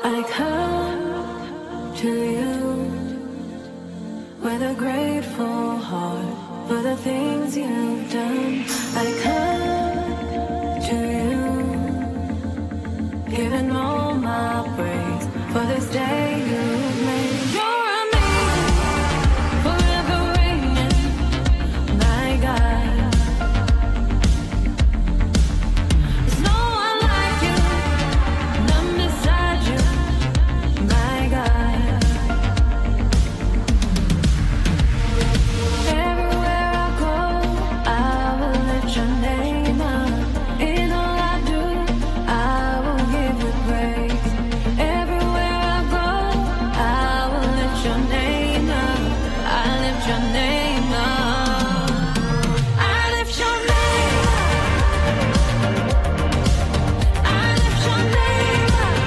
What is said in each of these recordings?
I come to you with a grateful heart for the things you've done. I come to you, giving all my praise for this day you've made. You're amazing, forever reigning, my God. There's no one like you, none beside you, my God. Everywhere I go, I will lift your name up. In all I do, I will give you praise. Everywhere I go, I will lift your name up. I lift your name up. I lift your name up. I lift your name up.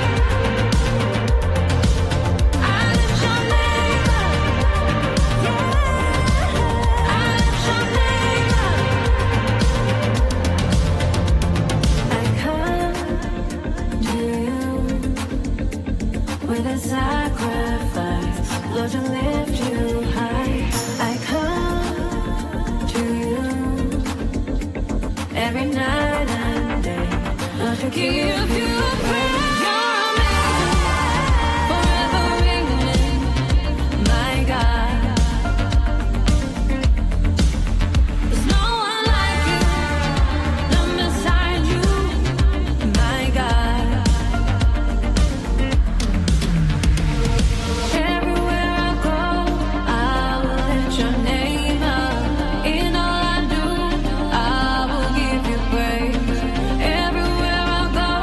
I lift your name up. Yeah. I lift your name up. I come to you with a sacrifice, Lord, to lift you high. I come to you every night and day, Lord, to give you praise. You're amazing, forever reigning, my God. There's no one like you, none beside you, my God. Everywhere I go, I will lift your name up. In all I do, I will give you praise. Everywhere I go,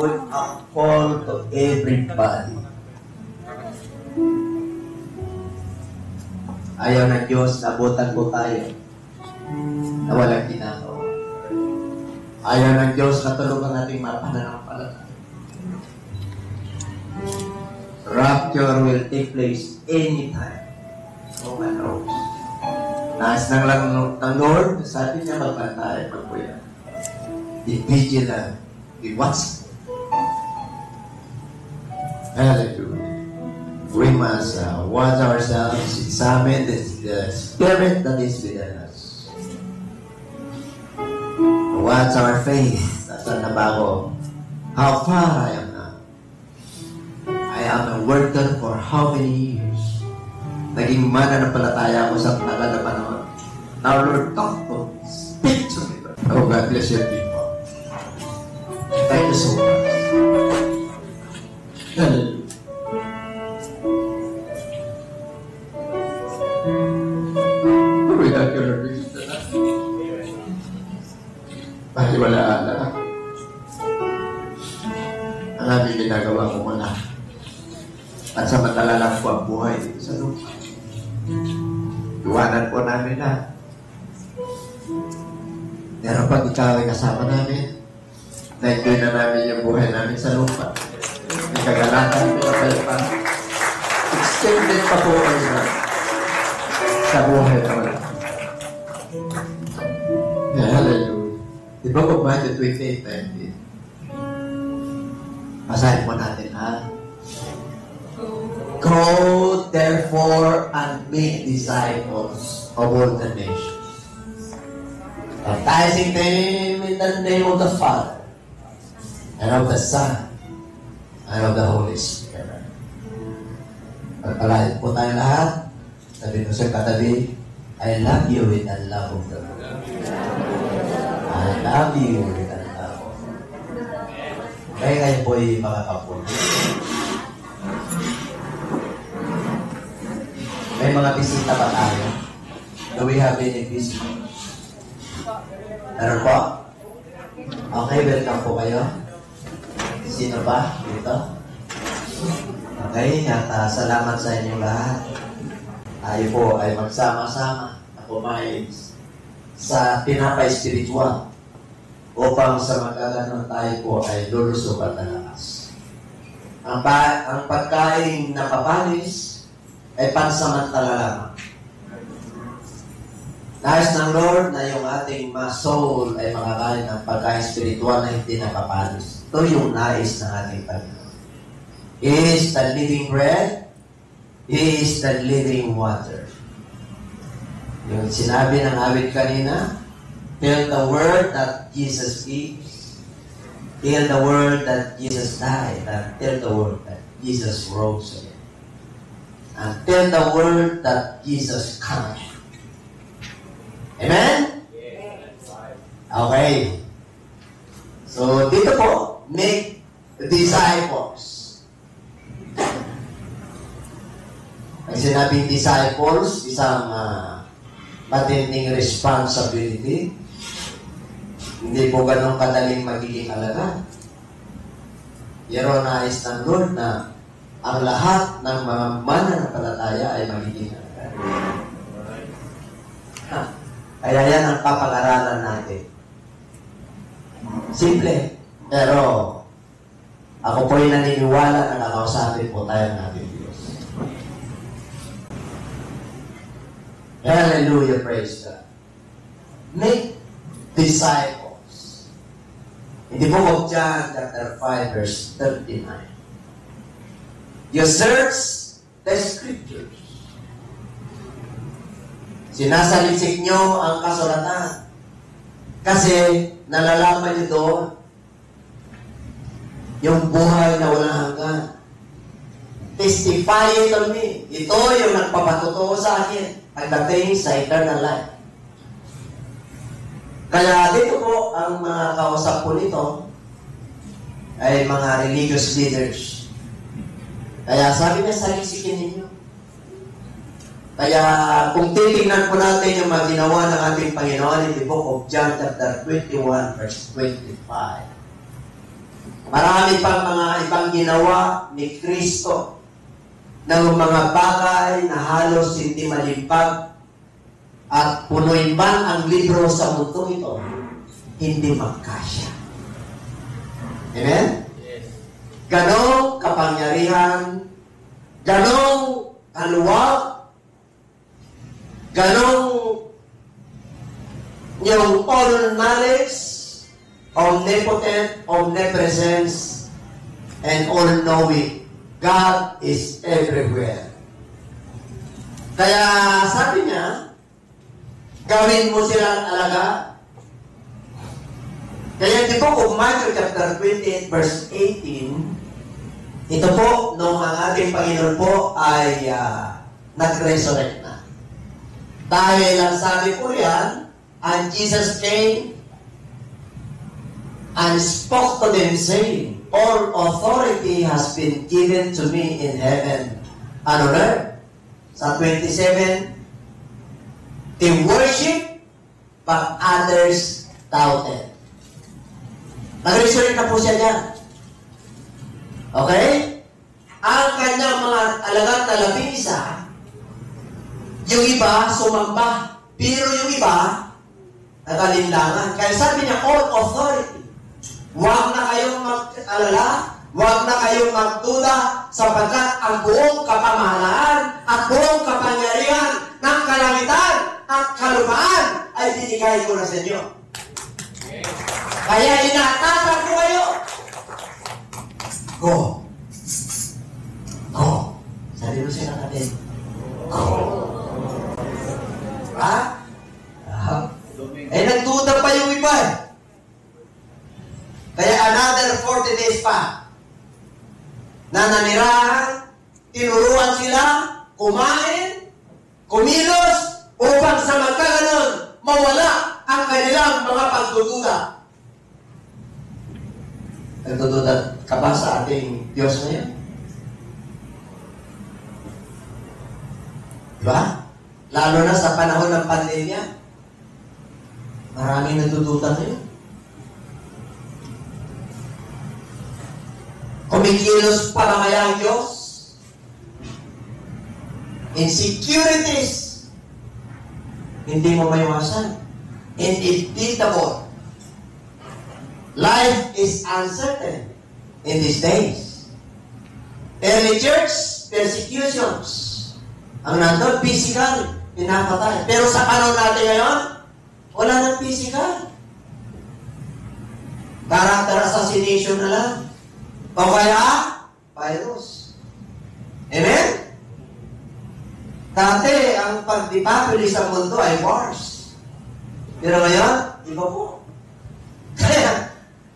a call to everybody. Ayaw ng Diyos na butan po tayo na walang ginagawa. Ayaw ng Diyos na tulungan natin mapananampalataya. Rapture will take place anytime. No man knows. Nais nang lang ng Lord, sabi niya magbantay, magpuya. Be vigilant. Be watchful. Hallelujah. We must watch ourselves, examine the spirit that is within us. Watch our faith. Nasaan na ba ako? How far I am now? I am a worker for how many years? Naging mananampalataya ako sa tagal na panahon. Now, Lord, talk to me. Speak to me. Oh, God bless your people. Thank you so much. Hallelujah. Without your reason, pahiwalaan na ang aming ginagawa ko muna. At samantala lang po ang buhay sa lupa. Iwanan po namin na. Pero pag ikaw ay kasama namin, na-enjoy na namin yung buhay namin sa lupa. May kagalatan, may kapalipan. Extended pa po kayo na sa buhay naman. Yeah, hallelujah. Di ba kung Matthew 28:19? Basahin mo natin, ha? Go, therefore, and make disciples of all the nations, baptizing them in the name of the Father, and of the Son, and of the Holy Spirit. Pagpalain po tayo lahat. Sabi mo sa katabi, I love you with the love of the Lord. I love you with the love of the Lord. Kaya kayo po ay mga kapulit. May mga bisita pa tayo. Do we have any visitors? Meron po? Okay, welcome po kayo. Sino ba dito? Okay, at salamat sa inyong lahat. Tayo po ay magsama-sama na kumain sa tinapay spiritual upang sa magkaganon tayo po ay lulusog at lalakas. Ang pagkain na papanis ay pansamantala lamang. Nais ng Lord na yung ating soul ay makakain ng pagkain spiritual na hindi napapanis. Ito yung nais ng ating Panginoon. He is the living bread. He is the living water. Yung sinabi ng awit kanina, till the word that Jesus gives, till the word that Jesus died, and till the word that Jesus rose again. Until the word that Jesus comes. Amen? Okay. So, dito po, make disciples. Ang sinabing disciples, isang matinding responsibility. Hindi po ganun kadaling magiging alagad. Pero nais ng Lord na ang lahat ng mga mananampalataya ay magiging alagad. Kaya yan ang papag-aralan natin. Simple. Pero ako po'y naniniwala na nakausapin po tayo ng ating Diyos. Hallelujah, praise God. Make disciples. In the book of John, chapter 5, verse 39. You search the Scriptures. Sinasalisik nyo ang kasulatan. Kasi nalalaman nyo doon yung buhay na walang hanggan. Testify it on me. Ito yung nagpapatotoo sa akin pagdating sa eternal life. Kaya dito po ang mga kausap po nito ay mga religious leaders. Kaya sabi niya, salisikin ninyo. Kaya kung titingnan po natin yung mga ginawa ng ating Panginoon in the book of John chapter 21 verse 25. Marami pang mga ibang ginawa ni Kristo ng mga bagay na halos hindi malimpag at punoy man ang libro sa mundo ito, hindi magkasya. Amen? Yes. Ganong kapangyarihan, ganong kaluwag, ganong yung all knowledge, omnipotent, omnipresence, and all-knowing. God is everywhere. Kaya sabi niya, gawin mo silang alaga. Kaya di po kung Matthew chapter 28 verse 18, ito po, nung ang ating Panginoon po ay nag-resurrect na. Dahil ang sabi po yan, and Jesus came and spoke to them saying, all authority has been given to me in heaven and on earth. Sa 27, they worship, but others doubted. Nag-resurrect na po siya dyan. Okay? Ang kanyang mga alagad na labing-isa, yung iba sumamba, pero yung iba nagalinlangan. Kaya sabi niya, all authority. Huwag na kayong mag-alala, huwag na kayong magduda, sapagkat ang buong kapamahalaan at buong kapangyarihan ng kalangitan at kalupaan ay binigay ko na sa inyo. Kaya inatasan ko kayo. Go. Go. Sabi mo siya natin. Go. Ha? Nagduda pa yung iba eh. Kaya another 40 days pa na nanirahan, tinuruan sila, kumain, kumilos, upang sa magkaganon, mawala ang kanilang mga pagdududa. Nagdududa ka ba sa ating Diyos ngayon? Diba? Lalo na sa panahon ng pandemya, maraming nagdududa ngayon. Kumikilos pa ba kaya ang Diyos? Insecurities. Hindi mo maiwasan. Inevitable. Life is uncertain in these days. Early church, persecutions. Ang nandun, physical, pinapatay. Pero sa panahon natin ngayon, wala nang physical. Character assassination na lang. O kaya, virus. Amen? Dati, ang pagdipapili sa mundo ay wars. Pero ngayon, iba po. Kaya,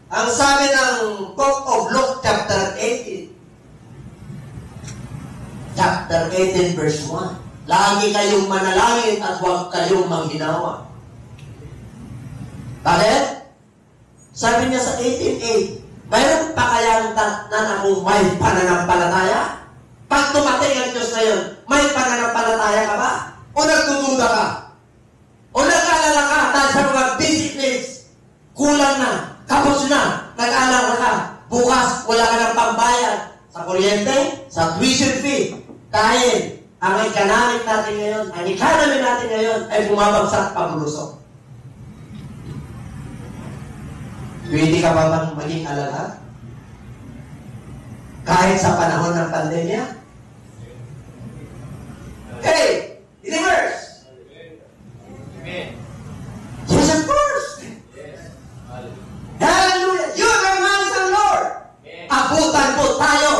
ang sabi ng Book of Luke, chapter 18, verse 1, lagi kayong manalangin at huwag kayong manghinawa. Bakit? Sabi niya sa 18:8, mayroon pa kaya na kung may pananampalataya? Pag tumatay ang Diyos na yun, may pananampalataya ka ba? O nagtutuda ka? O nag-aalala ka dahil sa mga basic needs? Kulang na, kapos na, nag-aalala ka. Bukas, wala ka ng pambayad sa kuryente, sa tuition fee. Dahil ang economic natin ngayon, ang economy natin ngayon ay bumabagsak paglusok. Pwede ka ba bang maging alala? Kahit sa panahon ng pandemya? Hey! Believers! Amen. Yes, of course! Hallelujah! You are mighty the Lord! Abutan po tayo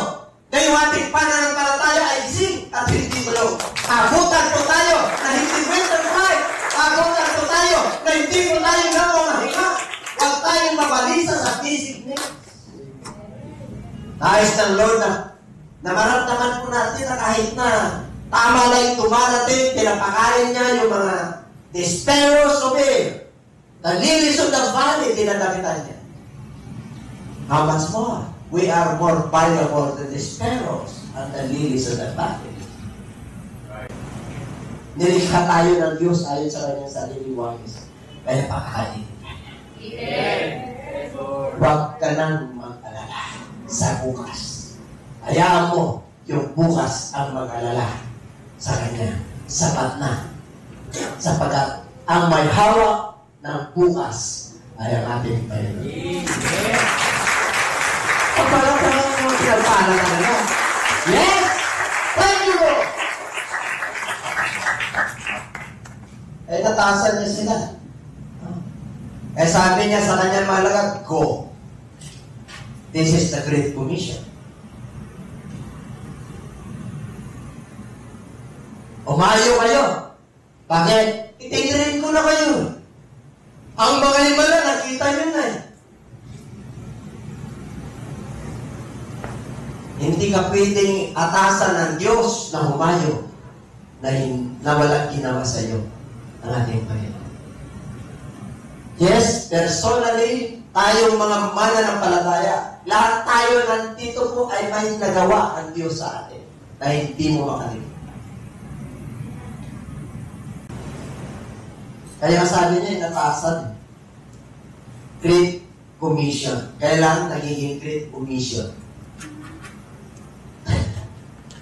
na yung ating pananampalataya ay gising at hindi tulog. Abutan po tayo na hindi winter fight. Abutan po tayo na hindi po tayo nakunahinga. Huwag tayong mabalisa sa basic needs. Nais ng Lord na maramdaman po natin na kahit na tama na yung tumarating, pinapakain niya yung mga the sparrows of air, the lilies of the valley, tinadakitan niya. How much more? We are more valuable than the sparrows and the lilies of the valley. Nilikha tayo ng Diyos ayon sa kanyang sariling wangis. Kaya pakain. Yes, Lord. Huwag ka nang mag-alala. sa bukas. Hayaan mo yung bukas ang mag-alala sa Kanya. Sapat na. Sapagkat ang may hawak ng bukas ay ang ating Panginoon. Pagpalagpagan mo pinagpaalam na nila. Yes! Thank you, Lord! Eh, nataasan niya sila. Eh, sabi niya sa kanyang malagad, go. This is the Great Commission. Umayo kayo. Bakit? Itindirin ko na kayo. Ang mga himala, nakita nyo na eh. Hindi ka pwedeng atasan ng Diyos na humayo na walang ginawa sa iyo ang ating Panginoon. Yes, personally, tayong mga mananampalataya, lahat tayo nandito po ay may nagawa ang Diyos sa atin na hindi mo makalimutan. Kaya sabi niya, inatasan. Great Commission. Kailan nagiging Great Commission?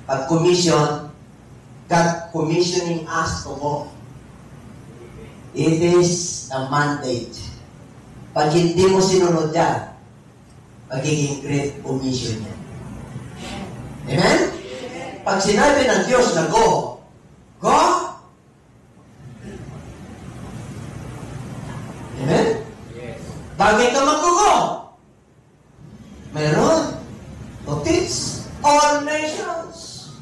Pag commission, God commissioning us to go. It is a mandate. Pag hindi mo sinunod yan, magiging Great Commission yan. Amen? Pag sinabi ng Diyos na go, go? Amen? Yes. Bagay ka mag-go. Meron. To teach all nations.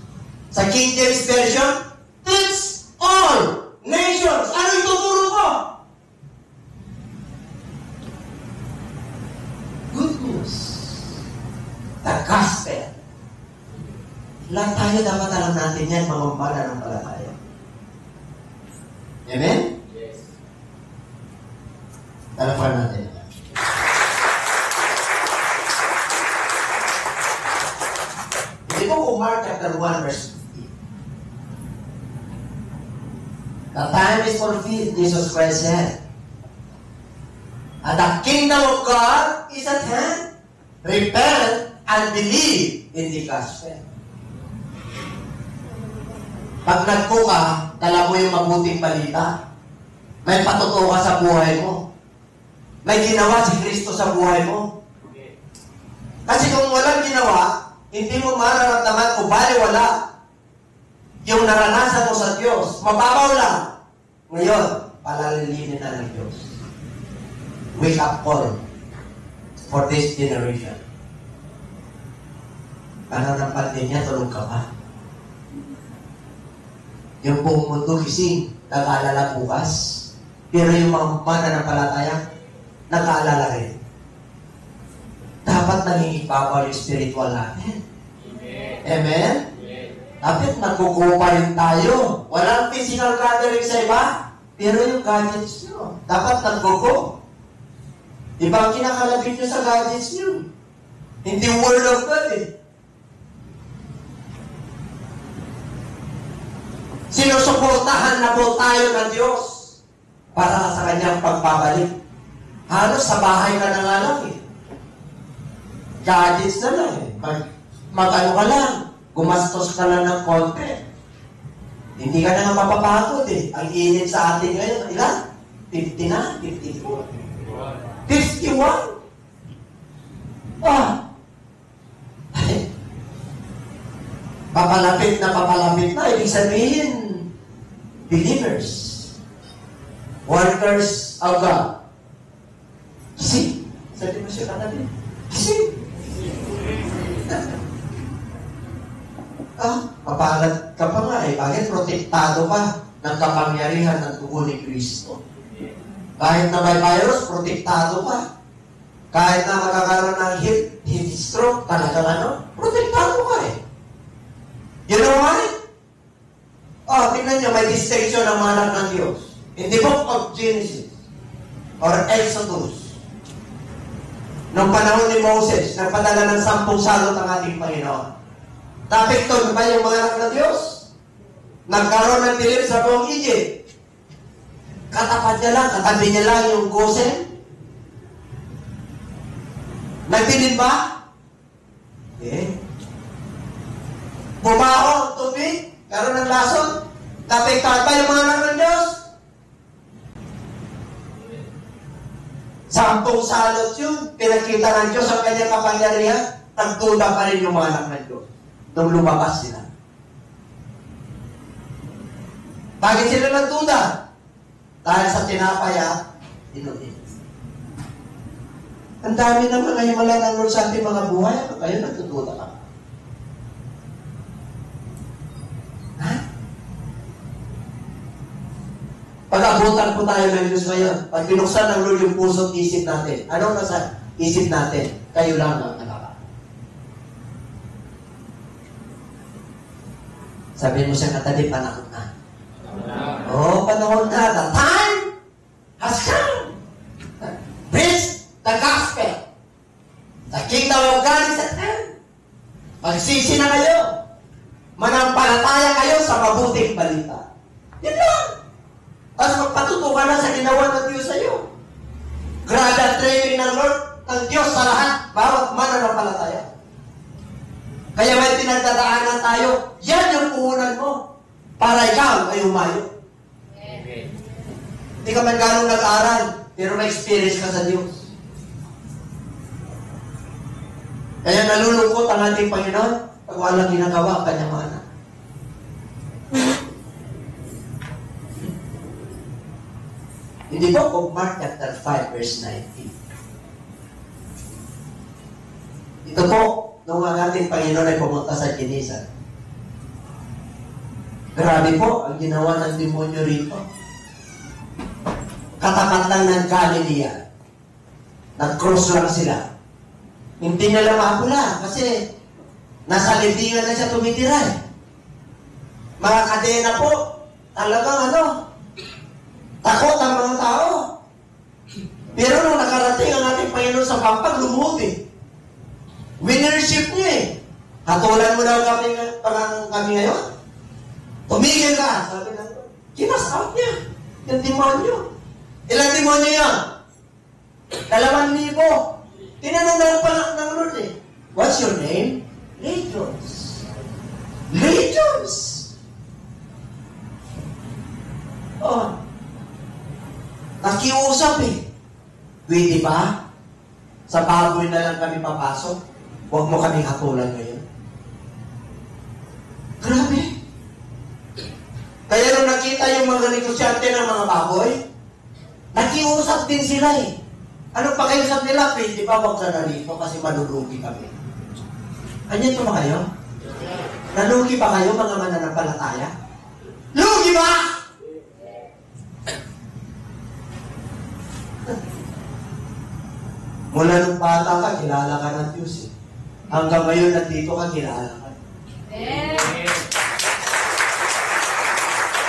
Sa King James Version, teach all nations. Ano ituturo ko? Good news. The gospel. Lahat tayo dapat alam natin yan, mamambala ng palataya. Amen? Yes. Talapan natin. Hindi po kung Mark chapter 1 verse 15. The time is fulfilled, Jesus Christ said. And the kingdom of God is at hand. Repent and believe in the gospel. Pag nagpo ka, dala mo yung mabuting balita. May patutuwa sa buhay mo. May ginawa si Kristo sa buhay mo. Kasi kung walang ginawa, hindi mo mararamdaman kung baliwala yung naranasan mo sa Diyos. Mababaw lang. Ngayon, palalilinin na ng Diyos. Wake up call for this generation. Parang ng pandemya, tulog ka pa. Yung buong mundo gising, nag-aalala bukas. Pero yung mga mananampalataya, nag-aalala rin. Dapat naging ibabaw yung spiritual natin. Amen? Dapat nagkukuha pa rin tayo. Walang physical gathering sa iba, pero yung gadgets nyo, dapat nagkukuha. Ibang kinakalabit nyo sa gadgets nyo. Hindi word of God eh. Sinusuportahan na po tayo ng Diyos para sa kanyang pagbabalik. Halos sa bahay ka na nga lang eh. Gadgets na lang eh. Mag-ano ka lang. Gumastos ka lang ng konti. Hindi ka na nga mapapagod eh. Ang init sa atin ngayon, ilan? 50 na? 54? 51? Papalapit na. Ibig sabihin, believers, workers of God. Kasi, sabi mo siya katabi. Kasi, mapalat ka pa nga eh. Bakit protektado pa ng kapangyarihan ng dugo ni Kristo? Kahit na may virus, protektado pa. Kahit na makakaroon ng heat stroke, talagang protektado ka eh. You know why? Tingnan nyo, may distinction ng mga anak ng Diyos. In the book of Genesis or Exodus, noong panahon ni Moses, nagpadala ng 10 salot ang ating Panginoon. Napikton ba yung mga anak ng Diyos? Nagkaroon ng dilim sa buong Egypt. Katapat niya lang, katabi niya lang yung Gosen. Nagdilim ba? Bumaho ang tubig, karoon ng lason, naapektahan ba yung mga anak ng Diyos? Sampung salot yun, pinakita ng Diyos ang kanyang kapangyarihan, nagduda pa rin yung mga anak ng Diyos nung lumabas sila. Bakit sila nagduda? Dahil sa tinapay at inumin. Ang dami naman ngayon wala ng Lord sa ating mga buhay, kayo nagdududa ka. Ha? Pag-abutan po tayo ng Diyos ngayon, pag binuksan ng Lord yung puso at isip natin, anong nasa isip natin? Kayo lang ang nakaka. Sabihin mo siya katabi, panahon na. Panahon na. The time has come. Preach the gospel. The kingdom of God is at hand. Magsisi na kayo. Manampalataya kayo sa mabuting balita. Yan lang. Tapos magpatutukan na sa ginawa ng Diyos sa iyo. Graduate training ng Lord, ng Diyos sa lahat, bawat mananampalataya. Kaya may pinagdadaanan tayo, yan yung puhunan mo para ikaw ay umayo. Amen. Hindi ka man ganong nag-aaral, pero may experience ka sa Diyos. Kaya nalulungkot ang ating Panginoon pag walang ginagawa ang kanyang mga anak. Hindi ba kung Mark chapter 5 verse 19? Ito po, nung ang ating Panginoon ay pumunta sa Genisan. Grabe po ang ginawa ng demonyo rito. Katapat lang ng Galilea. Nag-cross lang sila. Hindi nila mapula kasi nasa libingan na siya tumitira. Mga kadena po, talagang takot ang mga tao. Pero nung nakarating ang ating Panginoon sa pampag, lumuhod eh. Winnership niya eh. Hatulan mo daw kami ngayon. Tumigil ka. Sabi na, kinas out niya. Yung demonyo. Ilang demonyo yan? 2,000. Tinanong na pa ng Lord eh. What's your name? Legions. Legions. Nakiusap eh. Pwede ba? Sa baboy na lang kami papasok. Huwag mo kaming hatulan ngayon. Grabe. Kaya nung nakita yung mga negosyante ng mga baboy, nakiusap din sila eh. Anong pakiusap nila? Pwede ba huwag ka na rito kasi malulugi kami? Anyan ba kayo? Nalugi ba kayo mga mananampalataya? Lugi ba? Mula nung bata ka, kilala ka ng Diyos eh. Hanggang ngayon, nandito ka, kilala ka.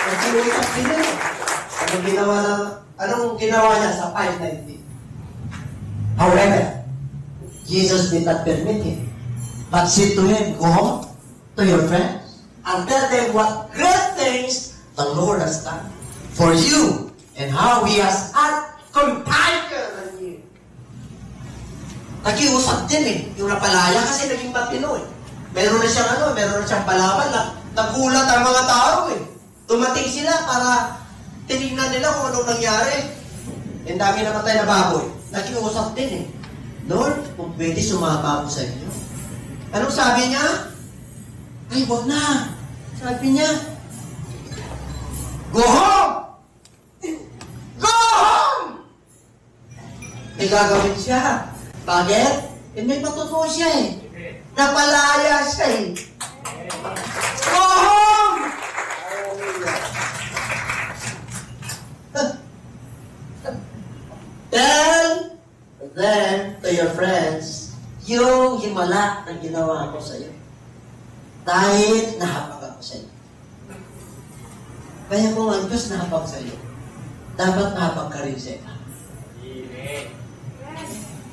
Nagsiusap din eh. Anong ginawa niya sa 5:19? However, Jesus did not permit him, but said to him, go home to your friends and tell them what great things the Lord has done for you and how He has had compassion on you. Nakiusap din eh, yung napalaya kasi naging matino eh. Meron na siyang balaban na nagulat ang mga tao eh. Tumating sila para tinignan nila kung anong nangyari. Ang dami namatay na baboy. Nakiusap din eh. Lord, kung pwede sumama ako sa inyo. Anong sabi niya? Ay, wag na. Sabi niya, go home! Go home! May gagawin siya. Bakit? May matutuwa siya eh. Napalaya siya eh. Go home! Tell them to your friends, yung himala na ginawa ko sa iyo. Dahil nahapag ako sa iyo. Kaya kung ang Diyos nahapag sa iyo, dapat nahapag ka rin sa iyo.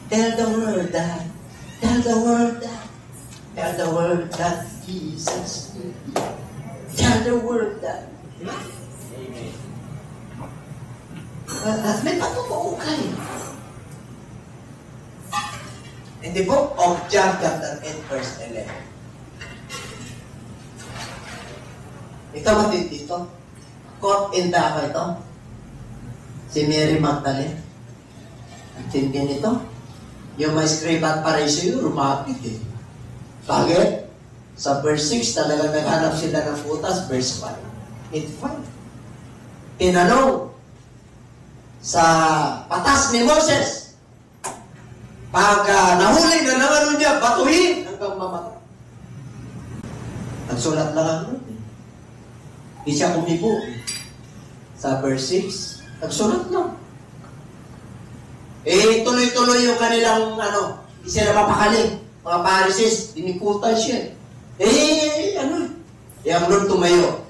Tell the world that Jesus. Tell the world that. At may patutuo ka eh. In the book of John chapter 8 verse 11. Ikaw matindi dito. Caught in the ako ito. Si Mary Magdalene. Ang tindi nito. Yung may scribe at pariseo, lumapit eh. Bakit? Sa verse 6, talagang naghanap sila ng butas. Verse 1. It fine. Tinanong sa patas ni Moses. Pag nahuli na naman niya, batuhin hanggang mamatay. Nagsulat lang ang Di siya kumibo. Sa verse 6, nagsulat lang. Tuloy-tuloy yung kanilang, di sila mapakaling. Mga Pharisees, dinikutan siya. Ang Lord tumayo.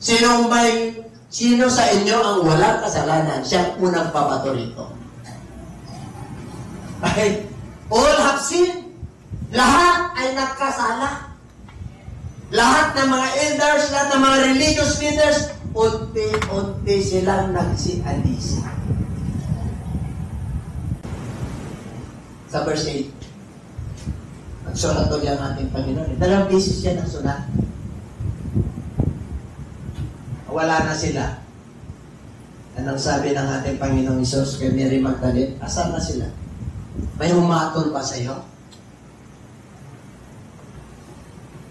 Sino sa inyo ang walang kasalanan? Siya ang unang pabato rito. Ay, all have sinned. Lahat ay nagkasala. Lahat ng mga elders, lahat ng mga religious leaders, unti-unti silang nagsialisa. Sa verse 8, nagsulat ulit ang ating Panginoon. Dalawang beses siya nagsulat. Wala na sila. Anong sabi ng ating Panginoong Isus kay Mary Magdalene? Asan na sila? May humatol ba sa iyo?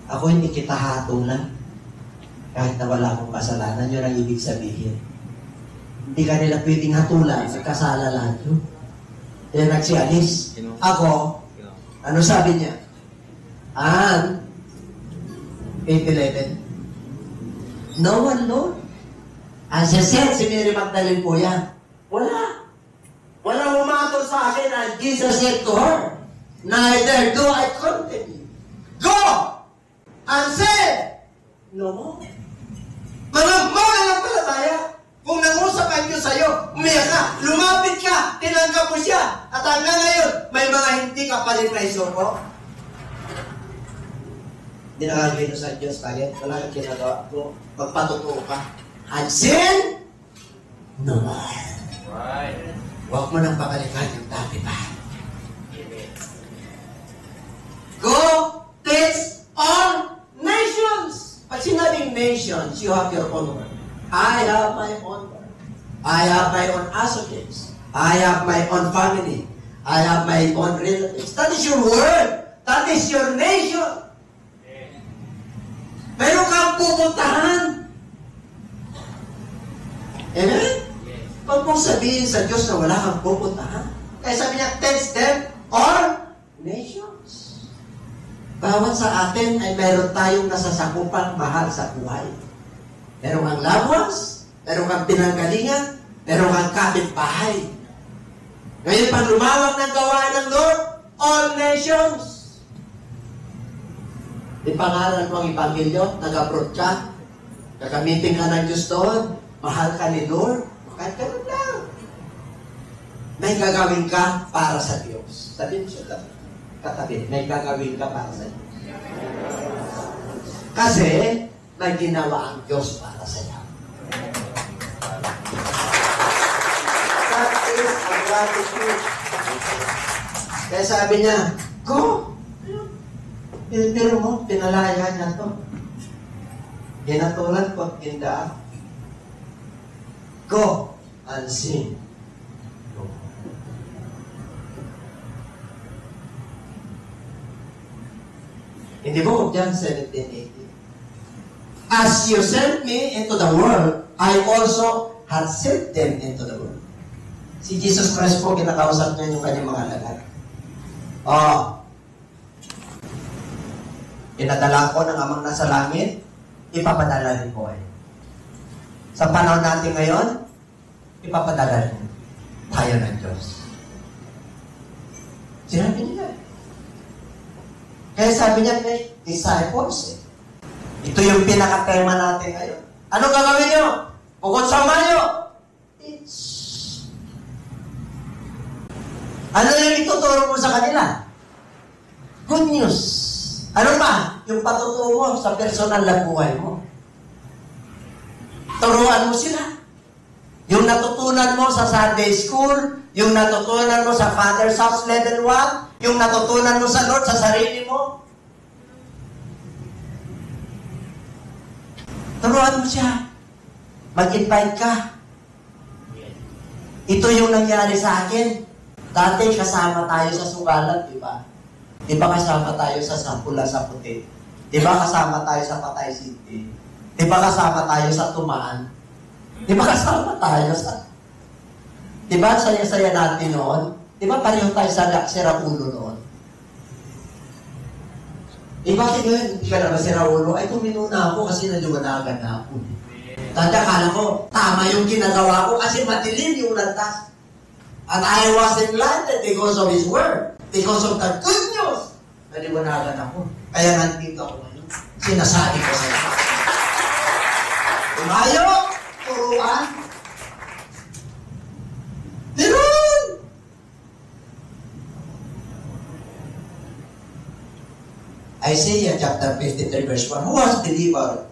Ako hindi kita hatulan. Kahit na wala akong kasalanan, yun ang ibig sabihin. Hindi ka nila pwedeng hatulan. Nagkasala lahat yun. Kaya nagsialis. Ako, ano sabi niya? 8:11. No one, Lord. As I said, si Mary Magdalene po yan. Wala. Walang humatol sa akin and Jesus said to her, neither do I condemn you. Go! And said, no more. Mga mananampalataya, kung nangusapan nyo sa'yo, umiyak ka, lumapit ka, tinanggap mo siya, at hanggang ngayon, may mga hindi ka pa rin naisuko. Hindi nakagino sa Diyos tayo, wala kang ginagawa ko, magpatutuo ka. And sin, no more. Right. Huwag mo nang babalikan yung dati pa. Go, teach all nations. Pag sinabing nations, you have your own word. I have my own word. I have my own associates. I have my own family. I have my own relatives. That is your word. That is your nation. Meron kang pupuntahan. Amen? Huwag mong sabihin sa Diyos na wala kang pupuntahan. Kaya sabi niya, teach them all nations. Bawat sa atin ay meron tayong nasasakupang mahal sa buhay. Meron kang loved ones, meron kang pinanggalingan, meron kang kapitbahay. Ngayon, pag lumawak ng gawain ng Lord, all nations. Ipangaral mo ang Ebanghelyo, nag-abroad ka, gagamitin ka ng Diyos doon, mahal ka ni Lord, kahit ganun lang. May gagawin ka para sa Diyos. Sabihin siya katabi, may gagawin ka para sa Diyos. Kasi, may ginawa ang Diyos para sa iyo. That is a gratitude. Kaya sabi niya, go! Pero mo, pinalaya niya to. Ginatulan ko at ginda. Go and sin. Go. In the book of John 17:18, as you sent me into the world, I also had sent them into the world. Si Jesus Christ po, kinakausap niya yung kanyang mga alagad. Pinadala ko ng amang nasa langit, ipapadala rin ko kayo. Sa panahon natin ngayon, ipapadala rin tayo ng Diyos. Sinabi niya. Kaya sabi niya, may disciples. Ito yung pinaka-tema natin ngayon. Ano gagawin niyo? Bukod sa Mayo, teach. Ano yung ituturo mo sa kanila? Good news. Ano pa? Yung patuturo mo sa personal na buhay mo. Turuan mo sila. Yung natutunan mo sa Sunday school, yung natutunan mo sa Father's House Level 1, yung natutunan mo sa Lord sa sarili mo. Turuan mo siya. Mag-invite ka. Ito yung nangyari sa akin. Dati kasama tayo sa sugalan, di ba? Di ba kasama tayo sa Sampula sa Puti? Di ba kasama tayo sa Patay City? Di ba kasama tayo sa Tumaan? Di ba kasama tayo sa... Di ba saya-saya natin noon? Di ba pareho tayo sa Siraulo noon? Eh bakit ngayon hindi ka na ba Siraulo? Ay tumino na ako kasi naliwanagan na ako. Tanda, kala ko, tama yung ginagawa ko kasi madilim yung lantas. And I was enlightened because of His Word. Because of the good news. Naliwanagan ako. Kaya nandito ako ngayon. Sinasabi ko sa iyo. Tumayo, turuan. Tinuan! Isaiah chapter 53 verse 1. Who has delivered?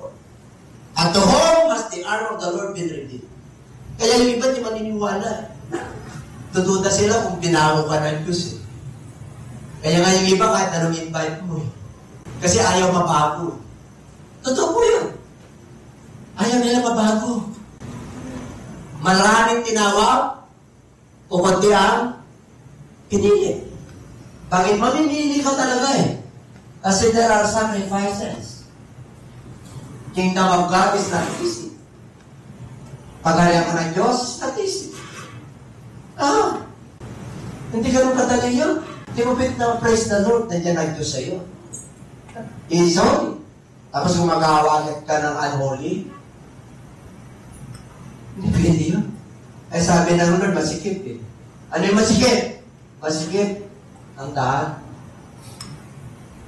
At to whom has the arm of the Lord been revealed? Kaya yung iba di maniniwala. Tutuda sila kung binago ka ng Diyos. Kaya nga yung iba kahit anong invite mo. Kasi ayaw mabago. Totoo po yun. Ayaw nila mabago. Maraming tinawag o konti ang pinili. Bakit mamimili ka talaga eh? Kasi there are sacrifices. Kingdom of God is not easy. Paghalaya mo ng Diyos is not easy. Hindi ganun kadali yun. Hindi mo pwede na praise the Lord, nandiyan ang Diyos sa'yo. Is holy. Tapos kung mag-aawagit ka ng unholy, hindi pwede yun. Ay sabi ng Lord, masikip eh. Ano yung masikip? Masikip ang daan.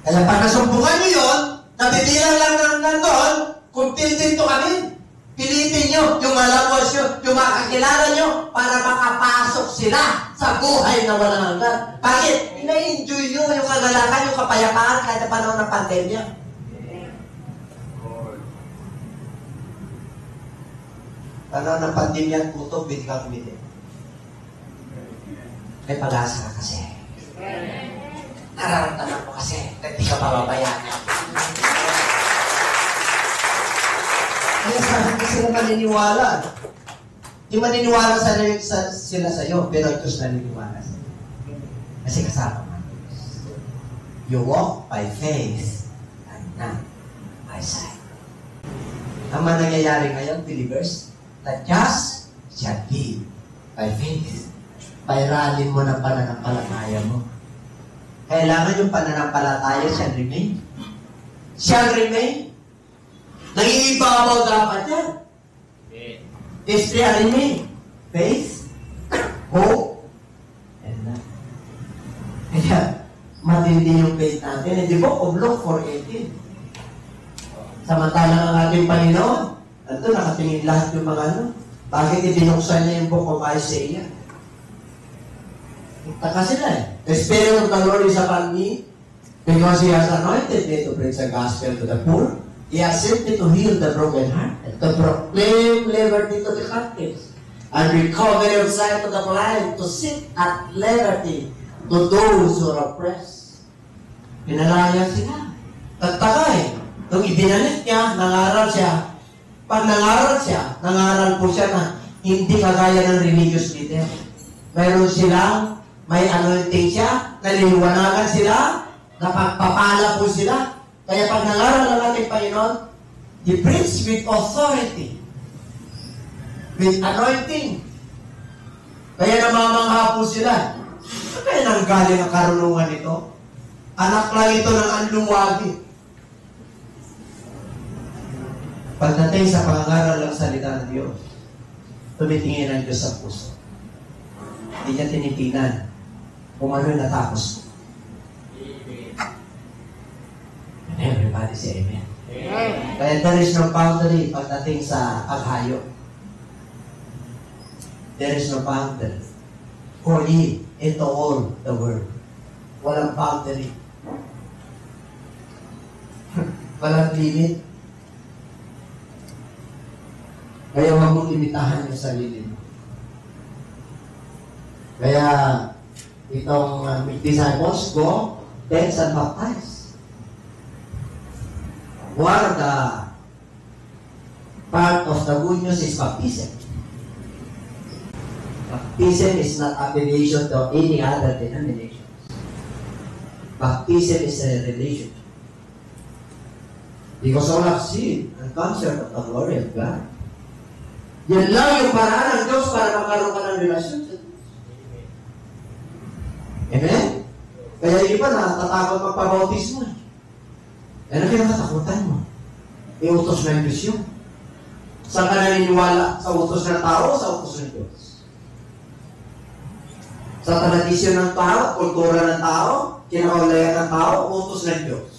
Kaya pag nasumbungan nyo yun, nabitilang lang nandun, kung tintinto kami, pilitin nyo yung malabos nyo, yung makakilala nyo, para makapasok sila sa buhay na walang hanggan. Bakit? Ina-enjoy nyo yung kagalakan, yung kapayapaan kahit na panahon ng pandemya. Panahon ng pandemya at puto, pwede ka kumili. May pag-asa ka kasi. Nararamdaman ko kasi, hindi ka pababayaan. Kaya hindi sila maniniwala. Hindi maniniwala sila sa iyo, pero Diyos naniniwala sa iyo. Kasi kasama mo. You walk by faith and not by sight. Ang nangyayari ngayon, believers, the just shall live by faith. Pairalin mo ng pananampalataya mo. Kailangan yung pananampalataya shall remain. Shall remain. Nangiibabaw dapat yan. Is there remain? Faith, hope, and love. Kaya, matindi yung faith natin. Hindi po, of Luke 4:18. Samantalang ang ating Panginoon, ito, nakatingin lahat yung mga ano. Bakit ibinuksan niya yung book of Isaiah? Taka sila eh. The Spirit of the Lord is upon me because He has anointed me to preach the gospel to the poor. He has sent me to heal the broken heart and to proclaim liberty to the captives and recovery of sight to the blind, to sit at liberty to those who are oppressed. Pinalaya sila. Tagtaka eh. Nung ibinalit niya, nangaral siya. Pag nangaral siya, nangaral po siya na hindi kagaya ng religious leader. Mayroon silang may anointing siya, naliliwanagan sila, napagpapala po sila. Kaya pag nangaral ng ating Panginoon, He preached with authority, with anointing. Kaya namamangha po sila. Kaya nanggaling ang karunungan ito? Anak lang ito ng anluwagi. Pagdating sa pangangaral ng salita ng Diyos, tumitingin ang Diyos sa puso. Hindi niya tinitingnan kung ano yung natapos. And everybody say amen. Amen. Kaya there is no boundary pagdating sa paghayo. There is no boundary. For ye into all the world. Walang boundary. Walang limit. Kaya huwag mong limitahan yung sarili mo. Kaya itong disciples go, teach and baptize. One of the Part of the good news is baptism. Baptism is not affiliation to any other denomination. Baptism is a relationship. Because all have sinned and come short of the glory of God. Yan lang yung paraan ng Diyos para magkaroon ka ng relasyon sa Diyos. Amen? Kaya yung iba natatakot magpabautismo. Yan ang kinakatakutan mo. Iutos ng Diyos yun. Saan ka naniniwala? Sa utos ng tao o sa utos ng Diyos? Sa tradisyon ng tao, kultura ng tao, kinakaulayan ng tao, utos ng Diyos.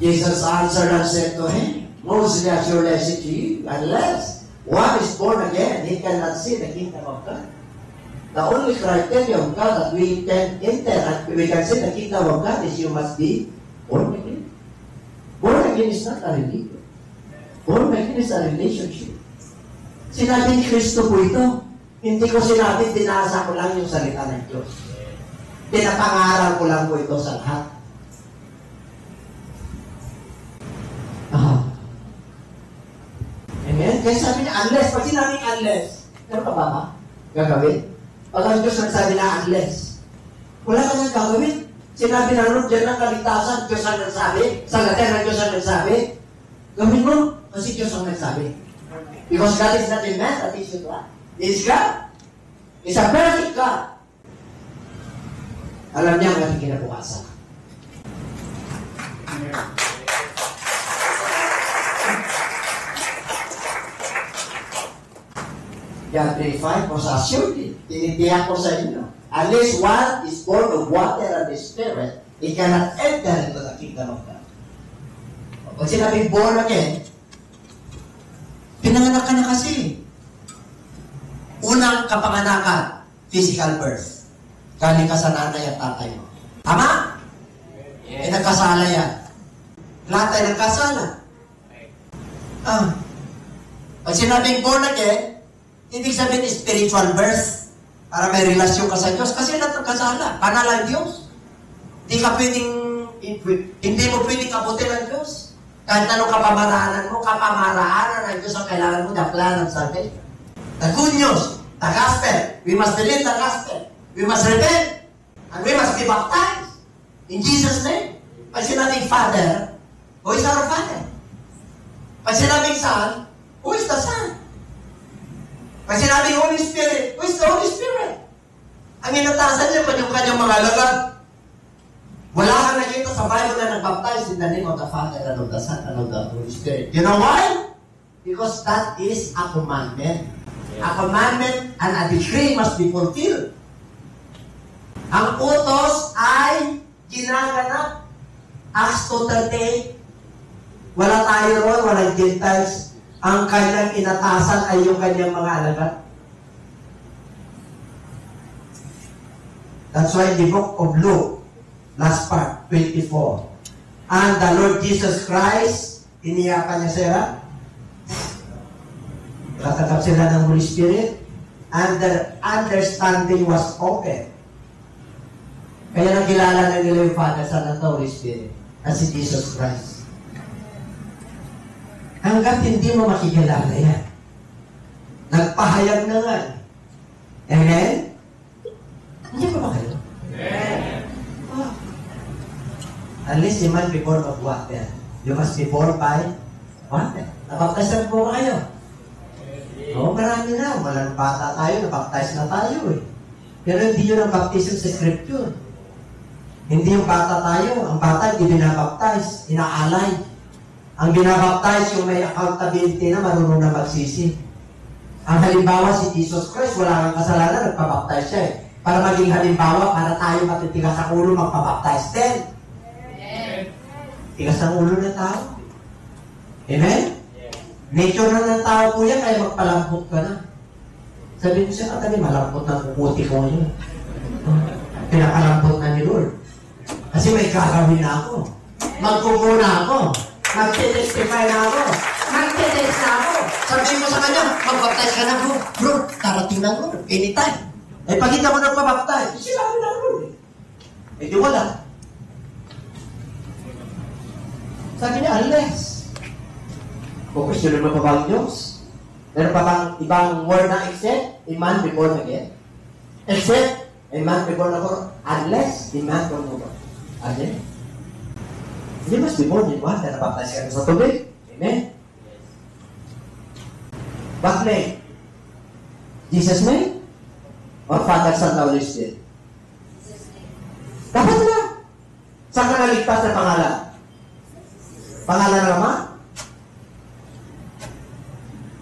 Jesus answered and said to him, Mostly assuredly I say to you, unless one is born again, he cannot see the kingdom of God. The only criteria of God that we can enter and we can see the kingdom of God is you must be born again. Born again is not a religion. Born again is a relationship. Sinabi ni Kristo po ito. Hindi ko sinabi, dinasa ko lang yung salita ng Diyos. Pinapangaral ko lang po ito sa lahat. Amen? Kaya sabi niya, unless. Pag sinabing unless, ano ka ba ba? Gagawin? Pag ang Diyos nagsabi na unless, wala ka nang gagawin. Sinabi na rin, dyan ang kaligtasan, Diyos ang nagsabi. Sa latin ng Diyos ang nagsabi. Gawin mo, kasi Diyos ang nagsabi. Because God is not a man that he should lie. He is God. He is a perfect God. Alam niya ang ating kinabukasan. John 3:5, for assuredly, tinitiyak ko sa inyo, unless one is born of water and the Spirit, he cannot enter into the kingdom of God. Pag sinabing born again, pinanganak ka na kasi. Unang kapanganakan, physical birth. Galing ka sa nanay at tatay mo. Tama? Yes. Nagkasala yan. Lahat tayo nagkasala. Pag sinabing born again, ibig sabihin spiritual birth para may relasyon ka sa Diyos. Kasi lahat nagkasala. Banal ang Diyos. Hindi mo pwedeng kabutin ang Diyos. Kahit anong kapamaraanan mo, kapamaraanan ng Diyos ang kailangan mo, the plan of salvation. The good news, the gospel. We must believe the gospel. We must repent. And we must be baptized. In Jesus' name. Pag sinabing Father, who is our Father? Pag sinabing Son, who is the Son? Pag sinabing Holy Spirit, who is the Holy Spirit? Ang inatasan niya pa yung kanyang mga alagad. Wala kang nakita sa Bible na nag-baptize in the name of the Father and of the Son and of the Holy Spirit. You know why? Because that is a commandment. A commandment and a decree must be fulfilled. Ang utos ay ginaganap. Acts 2:38. Wala tayo roon, walang Gentiles. Ang kanyang inatasan ay yung kanyang mga alagad. That's why the book of Luke, last part, 24. And the Lord Jesus Christ, iniyakan niya sila. Katanggap sila ng Holy Spirit. And their understanding was open. Kaya nakilala na nila yung Father, Son, and the Holy Spirit. At si Jesus Christ. Hanggat hindi mo makikilala yan. Nagpahayag na nga. Amen? Hindi pa ba kayo? Amen. Unless you must be born of water. You must be born by water. Nabaptize po kayo. Oo, marami na. Walang bata tayo, nabaptize na tayo eh. Pero hindi yun ang baptism sa Scripture. Hindi yung bata tayo. Ang bata hindi binabaptize, inaalay. Ang binabaptize yung may accountability na marunong na magsisi. Ang halimbawa si Jesus Christ, wala kang kasalanan, nagpabaptize siya eh. Para maging halimbawa, para tayo matitigas sa ulo, magpabaptize din. Amen. Tigas ang ulo ng tao. Amen? Nature na ng tao po yan, kaya magpalambot ka na. Sabi ko siya, katabi, malambot na kukuti ko yun. Pinakalambot na ni Lord. Kasi may gagawin na ako. Magkukuna ako. Magte-testify na ako. Magte-test na ako. Sabi mo sa kanya, mag-baptize ka na bro. Bro, tarating na Lord. Anytime. Eh, pag hindi ako nagpa-baptize, sinabi na Lord. Eh, di wala. Sabi niya, unless. Kung question mo pa ba ang Diyos? Meron pa bang ibang word na except a man before again? Except a man before na born, unless a man from the world. Amen? Hindi mas before din ba? Na baptize ka sa tubig? Amen? What name? Jesus name? Or Father, Son, Holy Spirit? Dapat na. Saan ka naligtas na pangalan? Pangalan ng Ama?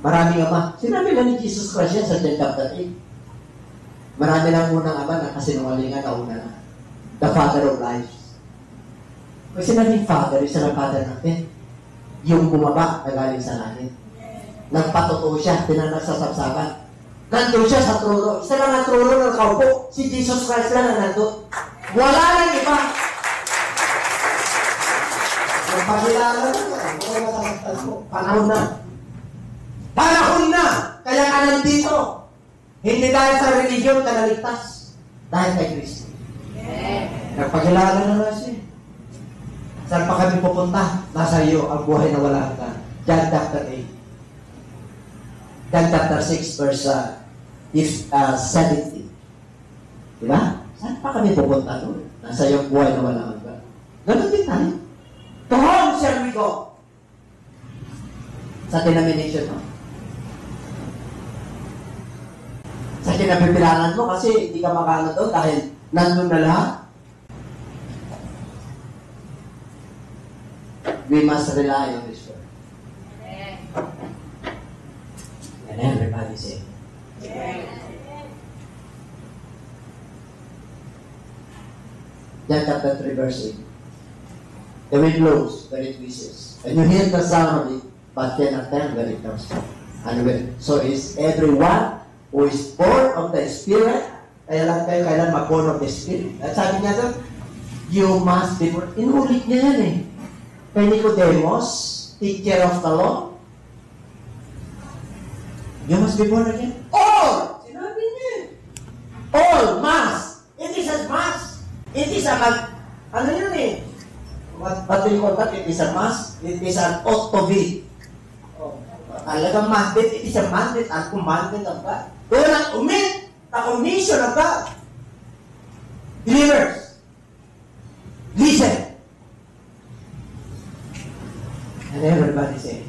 Maraming Ama. Sinabi na ni Jesus Christ yan sa John chapter 8. Marami lang unang Ama na kasinungalingan na una na. The Father of life. Kasi naging Father, isa na Father natin. Yung bumaba na galing sa langit. Nagpatotoo siya, tinanak sa sapsapan. Nandun siya sa trono. Isa lang ang trono ng kaupo. Si Jesus Christ lang ang nandun. Wala nang iba. Pagkilala na. Panahon na. Panahon na! Kaya ka nandito. Hindi dahil sa religion ka naligtas. Dahil kay Kristo. Nagpakilala na na siya. Saan pa kami pupunta? Nasa iyo ang buhay na wala hanggan. John chapter 8. John chapter 6 verse 17. Diba? Saan pa kami pupunta doon? Nasa iyo ang buhay na wala hanggan. Ganun din tayo. To whom shall we go? Sa denomination mo. Sa kinapipilangan mo kasi hindi ka makano doon dahil nandun na lahat. We must rely on this word. And everybody say, John chapter 3 verse 8. The wind blows where it wishes, and you hear the sound of it, but cannot tell where it comes from. And when, so is everyone who is born of the Spirit. Kaya lang kayo kailan mag-born of the Spirit. At sabi niya doon, you must be born. Inulit niya yan eh. Kay Nicodemus, teacher of the law, you must be born again. All! Sinabi niya. All must. It is a must. It is a ano yun eh? What do you call that? It is a must. It is an ought to be. Talagang mandate. It is a mandate and commandment of God. Kaya lang umit, the commission of God. Believers, listen. And everybody say,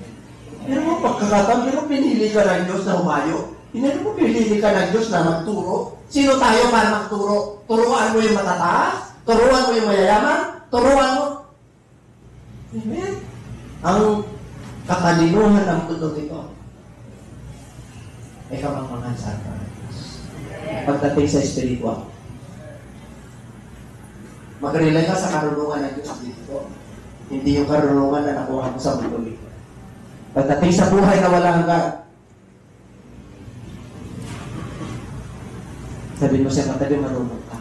pero mo pagkakataon, pero pinili ka ng Diyos na humayo. Hindi mo pinili ka ng Diyos na magturo. Sino tayo para magturo? Turuan mo yung matataas? Turuan mo yung mayayaman? Turuan mo? Amen? Ang katalinuhan ng mundo ito ay kamangmangan sa atin. Pagdating sa spiritual. Mag-relay ka sa karunungan ng Diyos dito. Hindi yung karunungan na nakuha mo sa mundo ito. Pagdating sa buhay na wala hanggan, sabihin mo siya katabi, marunong ka.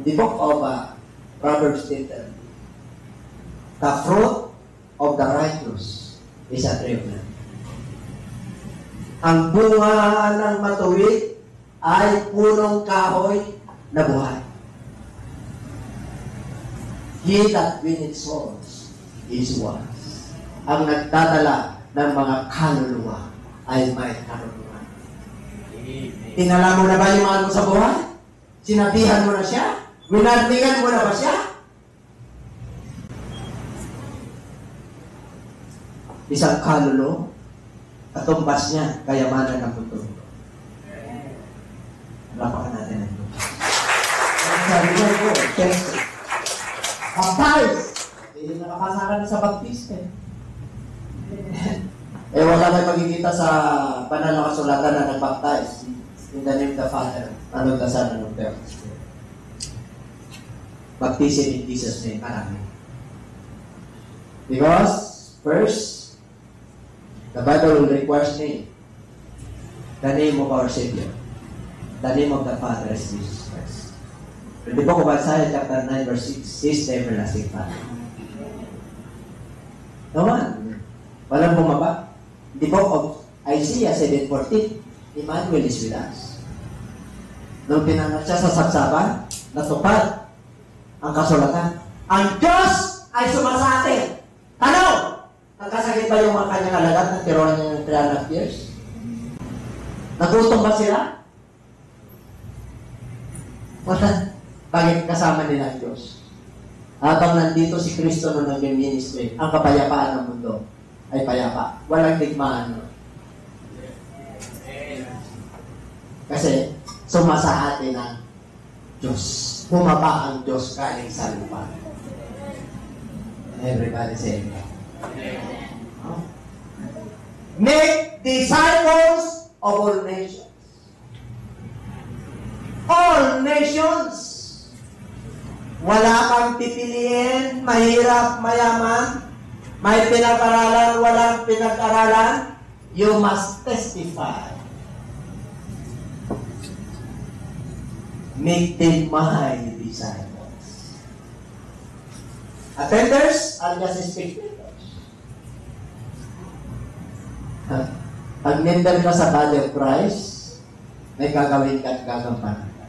The book of Proverbs stated, the fruit of the righteous is a tree of life. Ang bunga ng matuwid ay punong kahoy na buhay. He that winneth souls is wise. Ang nagdadala ng mga kaluluwa ay may karunungan. Tinala mo na ba yung ano sa buhay? Sinabihan mo na siya? Winarningan mo na ba siya? Isang kalulo, katumbas niya, kayamanan ng mundo. Lapakan natin ang ito. Sabi niya ito, Chelsea. Baptize! Eh, nakakasakan na sa baptiste. Wala kayo magkikita sa banal na kasulatan na nag-baptize. In the name of the Father, and of the Son, and of the Holy Spirit. Baptism in Jesus' name, marami. Because, first, the Bible will require name. The name of our Savior. The name of the Father is Jesus Christ. In the book of Isaiah chapter 9 verse 6, He is the everlasting Father. No one. Walang bumaba. In the book of Isaiah 7:14, Emmanuel is with us. Nung pinangat siya sa saksaban, natupad ang kasulatan. Ang Diyos ay sumasate. Tanong! Nagkasakit ba yung mga kanyang alagat na tiruan niya ng 3.5 years? Nagutom ba sila? Wala. Bakit kasama nila ang Diyos? Habang nandito si Kristo nung nag-ministry, ang kapayapaan ng mundo ay payapa. Walang digmaan. Kasi sumasa atin ang Diyos. Bumaba ang Diyos kaling sa lupa. Everybody say amen. Make disciples of all nations. All nations. Wala kang pipiliin, mahirap, mayaman, may pinag-aralan, walang pinag-aralan. You must testify. Make them my disciples. Attenders are just spectators. Pag member ka sa body of Christ, may gagawin ka at gagampanan ka.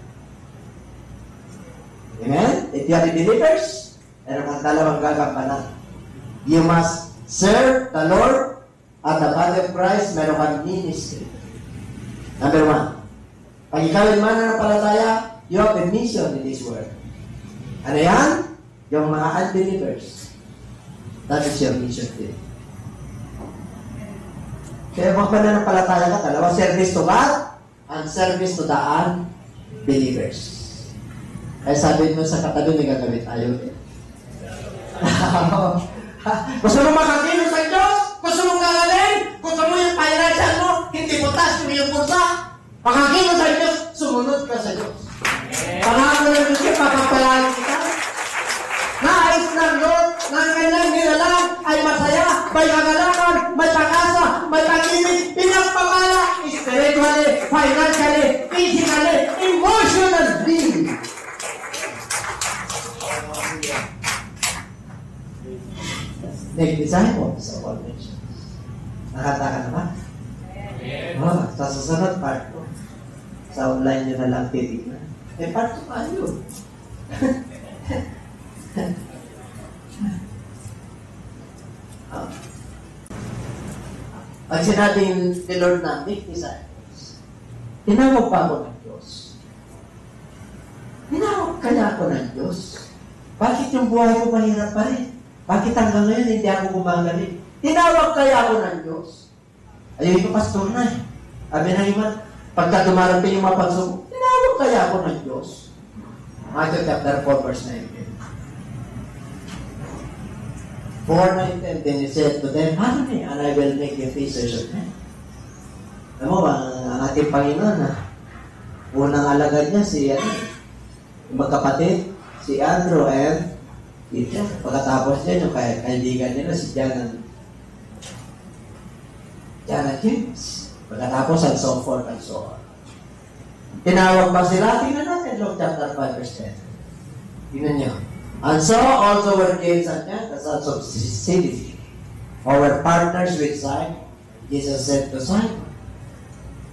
Amen? If you are the believers, meron kang dalawang gagampanan. You must serve the Lord at the body of Christ, meron kang ministry. Number 1. Pag ikaw ay mananampalataya, you have a mission in this world. Ano yan? Yung mga unbelievers. That is your mission today. Kaya mga pananampalataya ka, dalawa, service to God and service to the unbelievers. Kaya sabi mo sa katabi, may gagawin tayo. Gusto mo makakilos sa Diyos? Gusto mo gagaling? Gusto mo yung financial mo? Hindi mo taas yung bulsa? Makakilos sa Diyos, sumunod ka sa Diyos. Pangako ng Diyos, papapalain kita. Nais ng Lord ng kanyang nilalang ay masaya, may kagalakan, may pag-asa, may pag-ibig, pinagpapala, spiritually, financially, physically, emotionally. Make disciples of all nations. Nakata ka naman? Oh, sa susunod part ko. Sa online nyo na lang titignan. Part 2 pa yun. Pag sinabing the Lord na make disciples, tinawag pa ako ng Diyos. Tinawag kaya ako ng Diyos. Bakit yung buhay ko mahirap pa rin? Bakit hanggang ngayon hindi ako gumagaling? Tinawag kaya ako ng Diyos. Ayun ito, pastor na eh. Sabi na iman, pagka dumarating yung mga pagsubok, tinawag kaya ako ng Diyos. Matthew chapter 4, verse 19. 4:19, then he said to them, "Follow me, and I will make you fishers of men." Alam mo ba, ang ating Panginoon, unang alagad niya si yung magkapatid, si Andrew and Peter. Pagkatapos niya, yung kaibigan nila, si John and James. Pagkatapos, and so forth and so on. Tinawag ba sila? Tingnan natin, Luke chapter 5, verse 10. Tingnan niyo. And so also were James and John, the sons of Zebedee, who were partners with Simon. Jesus said to Simon,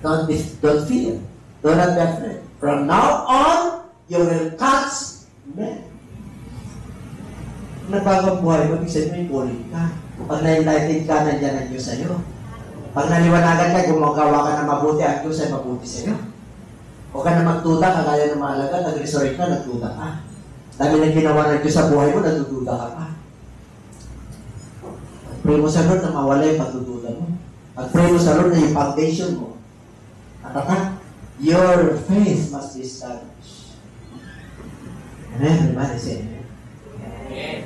don't fear, do not be afraid. From now on, you will catch men. Nagbagong buhay mo, ibig sabihin mo, calling ka. Pag na-enlightened ka, nandiyan ang Diyos sa'yo. Pag naliwanagan ka, gumagawa ka na mabuti, ang Diyos ay mabuti sa'yo. Huwag ka na magtuda, kagaya ng mga alagad, nag-resort ka, nagtuda ka. Dami na ginawa ng Diyos sa buhay mo, natutuda ka pa. Pray mo sa Lord na mawala yung pagtutuda mo. Pag-pray mo sa Lord na yung foundation mo. At your faith must be established. Amen? Everybody say amen. Amen.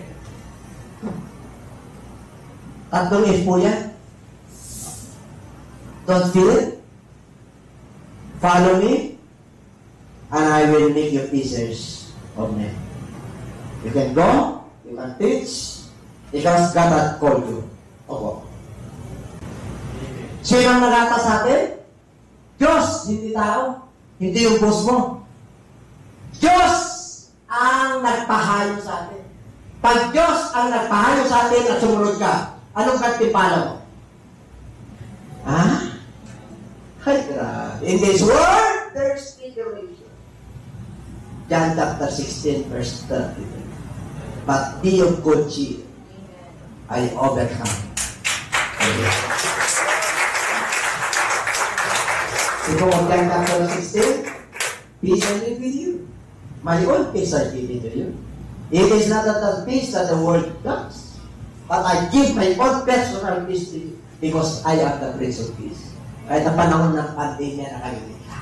Tatlong if po yan. Don't fear. Follow me. And I will make you fishers of men. You can go, you can teach, because God has called you. Opo. Sino ang nagata sa atin? Diyos, hindi tao. Hindi yung boss mo. Diyos ang nagpahayo sa atin. Pag Diyos ang nagpahayo sa atin at sumunod ka, anong kantipala mo? Ha? Ay, grabe. In this world, there's tribulation. John chapter 16, verse 33. But be of good cheer. I overcome. Ikaw ang chapter 16, peace I live with you. My own peace I give to you. It is not the peace that the world does, but I give my own personal peace to you because I am the Prince of Peace. Kahit ang panahon ng pandemya na kayo nila.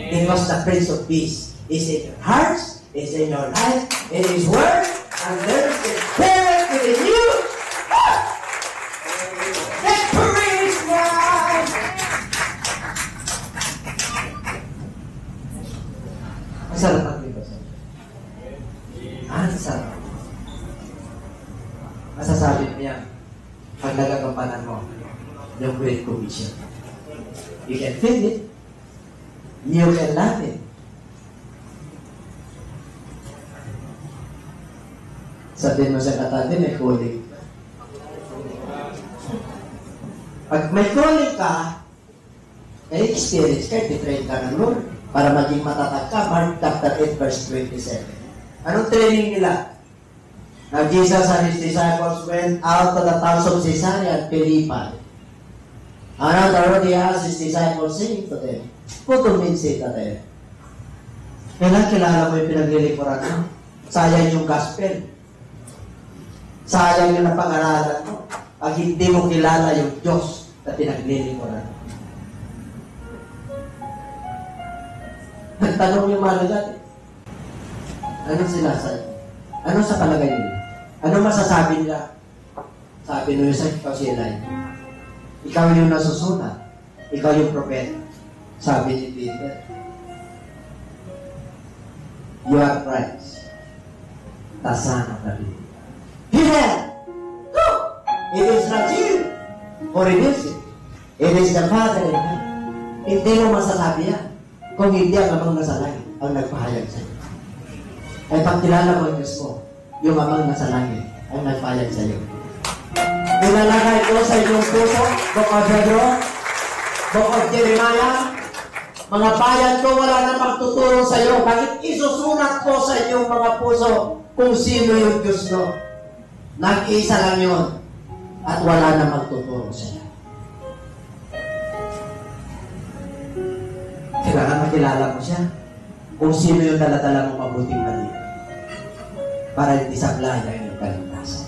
Because the Prince of Peace is in your hearts, is in your life, in His Word, and there is a Spirit within you. Victory is mine! Ang sarap ang dito sa ang sarap. Masasabi mo yan pag nagagampanan mo yung Great Commission. You can feel it. You can love it. Sabihin mo sa katabi, may calling. Pag may calling ka, may experience ka, titrain ka ng Lord para maging matatag ka. Mark chapter 8 verse 27. Anong training nila? Now Jesus and His disciples went out to the towns of Caesarea and Philippi. And the Lord asked His disciples, saying to them, "Who do men say that I am?" Kailan kilala mo yung pinaglilikuran mo? Sayang yung gospel. Sayang yung napag-aralan mo. Pag hindi mo kilala yung Diyos na pinaglilikuran mo. Nagtanong yung mga dati. Ano sila sa'yo? Ano sa palagay nila? Ano masasabi nila? Sabi nyo sa ikaw si Eli. Ikaw yung nasusunod. Ikaw yung propeta. Sabi ni Peter. You are Christ, the Son of the living God. Peter! No! It is not you who reveals it. It is the Father in heaven. Hindi mo masasabi yan kung hindi ang amang nasa langit ang nagpahayag sa'yo. Ay pagkilala mo yung Diyos mo, yung amang nasa langit ang nagpahayag sa'yo. Nilalagay ko sa inyong puso, Book of Pedro, Book of Jeremiah, mga bayan ko, wala na magtuturo sa iyo. Bakit isusulat ko sa inyong mga puso kung sino yung Diyos no? Nag-iisa lang yun. At wala na magtuturo sa iyo. Kailangan makilala mo siya kung sino yung daladala mong mabuting balita para hindi sa playa yung kaligtasan.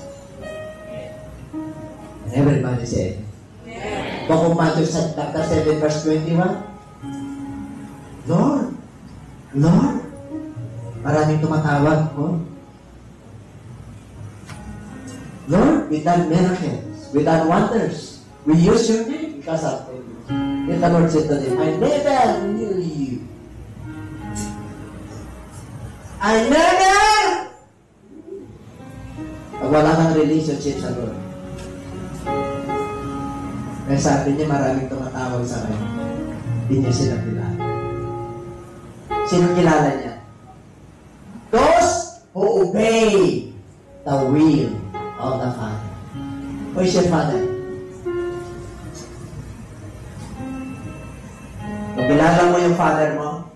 And everybody said, Book of Matthew chapter 7 verse 21, Lord, Lord, maraming tumatawag ko. Lord, we done miracles, we done wonders. We use your name because of you. And the Lord said to them, I never knew you. I never! Pag wala kang relationship sa Lord. Kaya sabi niya, maraming tumatawag sa kanya. Hindi niya sila kilala. Sino kilala niya? Those who obey the will of the Father. Who is your Father? Kung kilala mo yung Father mo,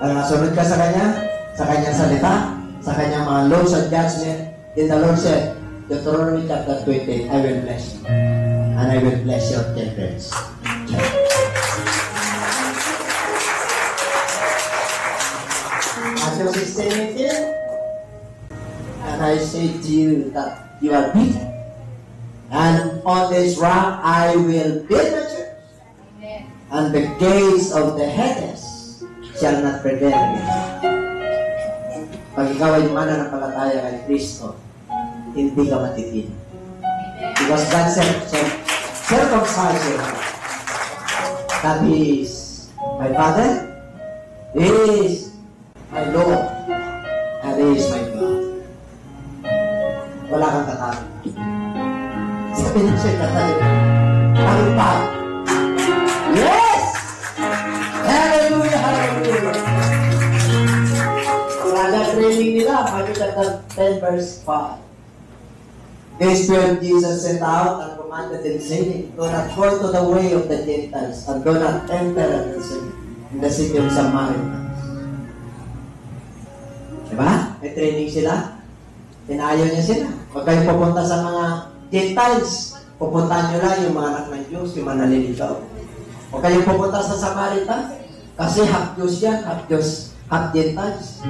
ang nasunod ka sa kanyang salita, sa kanyang mga laws and judgment, then the Lord said, Deuteronomy chapter 20, I will bless you, and I will bless your children. Matthew 16:18, and I say to you that you are beaten, and on this rock I will build the church, and the gates of the Hades shall not prevail against it. Pag ikaw ay mananampalataya kay Kristo, hindi ka matitin. Because God circumcised your heart. That He is my Father, He is my Lord, and He is my God. Wala kang tatawag. Sabi niya siya tatawag. Ang pag. Yes! Hallelujah! Hallelujah! Wala training nila. Matthew chapter 10 verse 5. This when Jesus sent out and commanded them, saying, do not go to the way of the Gentiles, and do not enter in the city of Samaritans. Diba? May training sila. Tinayaw niya sila. Huwag kayong pupunta sa mga Gentiles. Pupuntahan nyo lang yung mga anak ng Diyos, yung mga nalilitaw. Huwag kayong pupunta sa Samaritan. Kasi half Diyos yan, half Diyos, half Gentiles.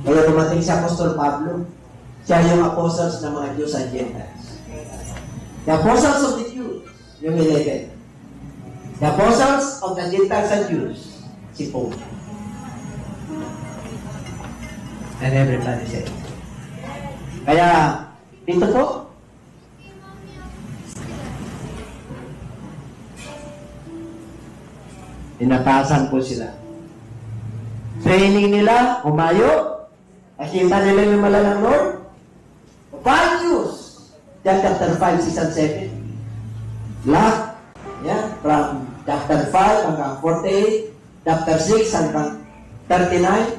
Kaya dumating si Apostol Pablo. Siya yung apostles ng mga Diyos at Gentiles. The apostles of the Jews, yung 11. The apostles of the Gentiles and Jews, si Paul. And everybody said. Kaya, dito po, tinatasan po sila. Training nila, umayo, nakita nila yung malalang Lord. Values, John chapter 5, 6 and 7. Lahat, yan, from chapter 5 hanggang 48, chapter 6 hanggang 39,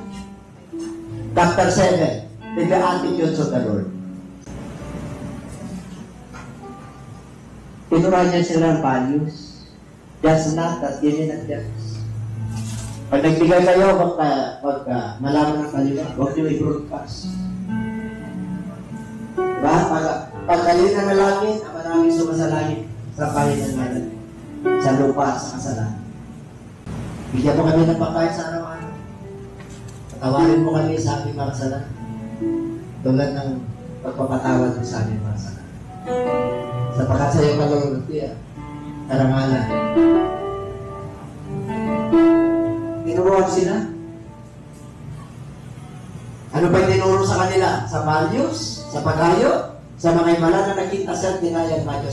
chapter 7, the attitudes of the Lord. Tinuruan niya sila ng values. Just not that given at just. Pag nagbigay kayo, wag malaman ng kaliwa, huwag niyo i-broadcast. Diba? Pag kayo na nalangin, ang maraming sumasalangin sa Panginoon natin. Sa lupa, sa kasalanan. Bigyan mo kami ng pagkain sa araw-araw. Patawarin mo kami sa aming mga kasalanan. Tulad ng pagpapatawad mo sa aming mga kasalanan. Sapagkat sa iyong kaluluntiya, karangalan. Tinuruan sila. Ano ba yung tinuro sa kanila? Sa values, sa paghayo, sa mga imala na nakita sa tinayang Matthew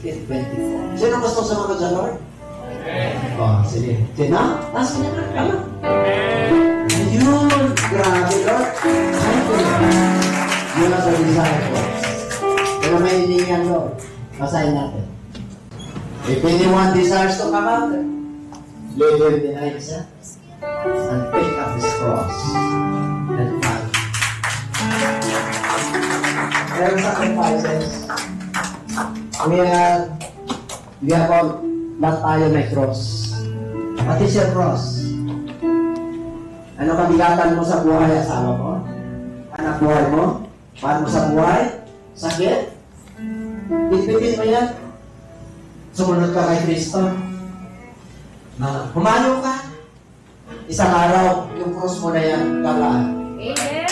16:24. Sino gusto sumunod sa Lord? Oh, sige. Sino? Taas niya na. Kama. Ayun! Grabe, Lord. Thank you. Yun ang sa disciples. Pero may hiningan, Lord. Basahin natin. If anyone desires to come after, let him deny himself and pick up his cross and follow. There are sacrifices. We have all, lahat tayo may cross. What is your cross? Ano kabigatan mo sa buhay, asawa mo? Anak buhay mo? Mahal mo sa buhay? Sakit? Bitbitin mo yan? Sumunod ka kay Kristo. Humano ka. Isang araw, yung cross mo na yan, kalaan. Amen.